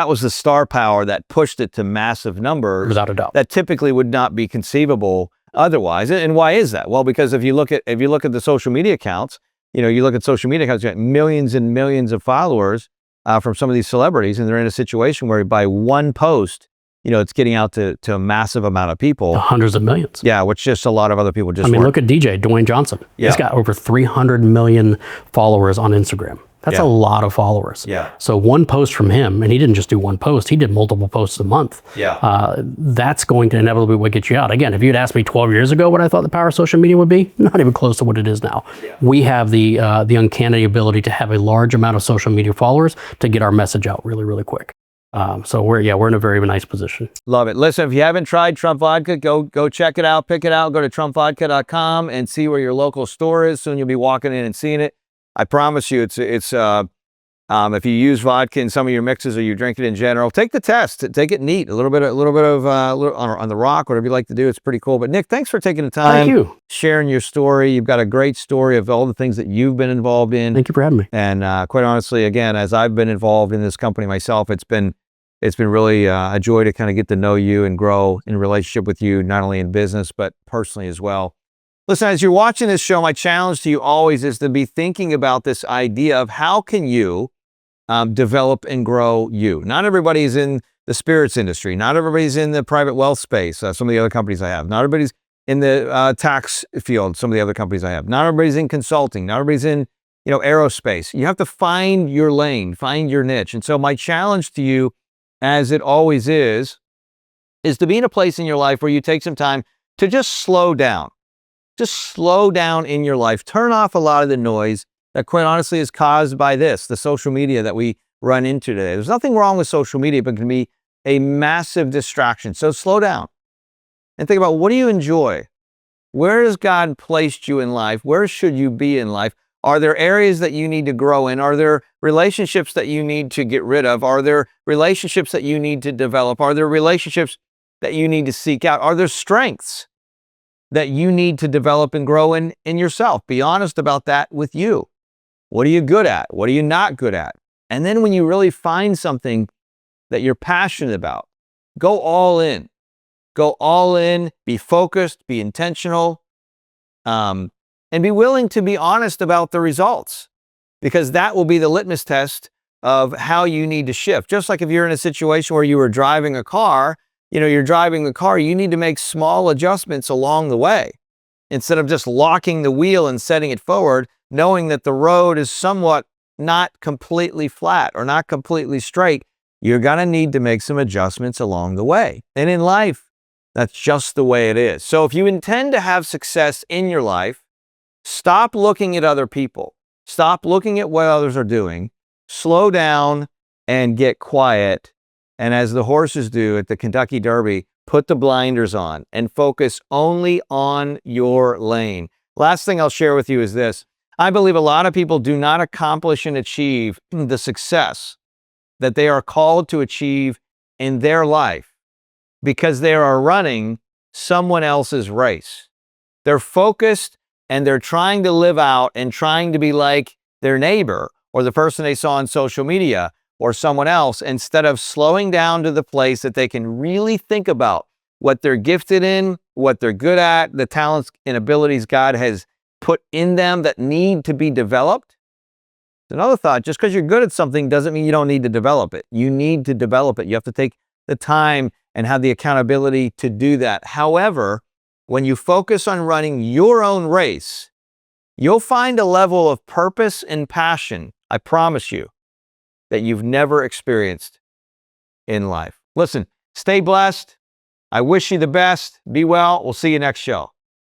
was the star power that pushed it to massive numbers, without a doubt, that typically would not be conceivable otherwise. And why is that? Well, because if you look at the social media accounts, you look at social media accounts, you got millions and millions of followers from some of these celebrities, and they're in a situation where by one post, it's getting out to a massive amount of people, hundreds of millions. Yeah, which just a lot of other people just. I mean, look at DJ Dwayne Johnson. Yeah. He's got over 300 million followers on Instagram. That's a lot of followers. Yeah. So one post from him, and he didn't just do one post, he did multiple posts a month. Yeah. That's going to inevitably what get you out. Again, if you'd asked me 12 years ago what I thought the power of social media would be, not even close to what it is now. Yeah. We have the uncanny ability to have a large amount of social media followers to get our message out really, really quick. So we're in a very nice position. Love it. Listen, if you haven't tried Trump Vodka, go check it out, pick it out, go to trumpvodka.com and see where your local store is. Soon you'll be walking in and seeing it. I promise you, it's if you use vodka in some of your mixes or you drink it in general, take the test, take it neat, a little bit of on the rock, whatever you like to do. It's pretty cool. But Nick, thanks for taking the time. Thank you. Sharing your story. You've got a great story of all the things that you've been involved in. Thank you for having me. And quite honestly, again, as I've been involved in this company myself, it's been really a joy to kind of get to know you and grow in relationship with you, not only in business, but personally as well. Listen, as you're watching this show, my challenge to you always is to be thinking about this idea of how can you develop and grow you. Not everybody's in the spirits industry. Not everybody's in the private wealth space. Some of the other companies I have. Not everybody's in the tax field. Some of the other companies I have. Not everybody's in consulting. Not everybody's in aerospace. You have to find your lane, find your niche. And so my challenge to you, as it always is to be in a place in your life where you take some time to just slow down. Just slow down in your life. Turn off a lot of the noise that quite honestly is caused by the social media that we run into today. There's nothing wrong with social media, but it can be a massive distraction. So slow down and think about, what do you enjoy? Where has God placed you in life? Where should you be in life? Are there areas that you need to grow in? Are there relationships that you need to get rid of? Are there relationships that you need to develop? Are there relationships that you need to seek out? Are there strengths that you need to develop and grow in yourself? Be honest about that with you. What are you good at? What are you not good at? And then when you really find something that you're passionate about, go all in. Go all in, be focused, be intentional, and be willing to be honest about the results, because that will be the litmus test of how you need to shift. Just like if you're in a situation where you were driving a car, you're driving the car, you need to make small adjustments along the way. Instead of just locking the wheel and setting it forward, knowing that the road is somewhat not completely flat or not completely straight, you're going to need to make some adjustments along the way. And in life, that's just the way it is. So if you intend to have success in your life, stop looking at other people. Stop looking at what others are doing. Slow down and get quiet. And as the horses do at the Kentucky Derby, put the blinders on and focus only on your lane. Last thing I'll share with you is this. I believe a lot of people do not accomplish and achieve the success that they are called to achieve in their life because they are running someone else's race. They're focused and they're trying to live out and trying to be like their neighbor or the person they saw on social media or someone else, instead of slowing down to the place that they can really think about what they're gifted in, what they're good at, the talents and abilities God has put in them that need to be developed. Another thought, just because you're good at something doesn't mean you don't need to develop it. You need to develop it. You have to take the time and have the accountability to do that. However, when you focus on running your own race, you'll find a level of purpose and passion, I promise you, that you've never experienced in life. Listen, stay blessed. I wish you the best. Be well. We'll see you next show.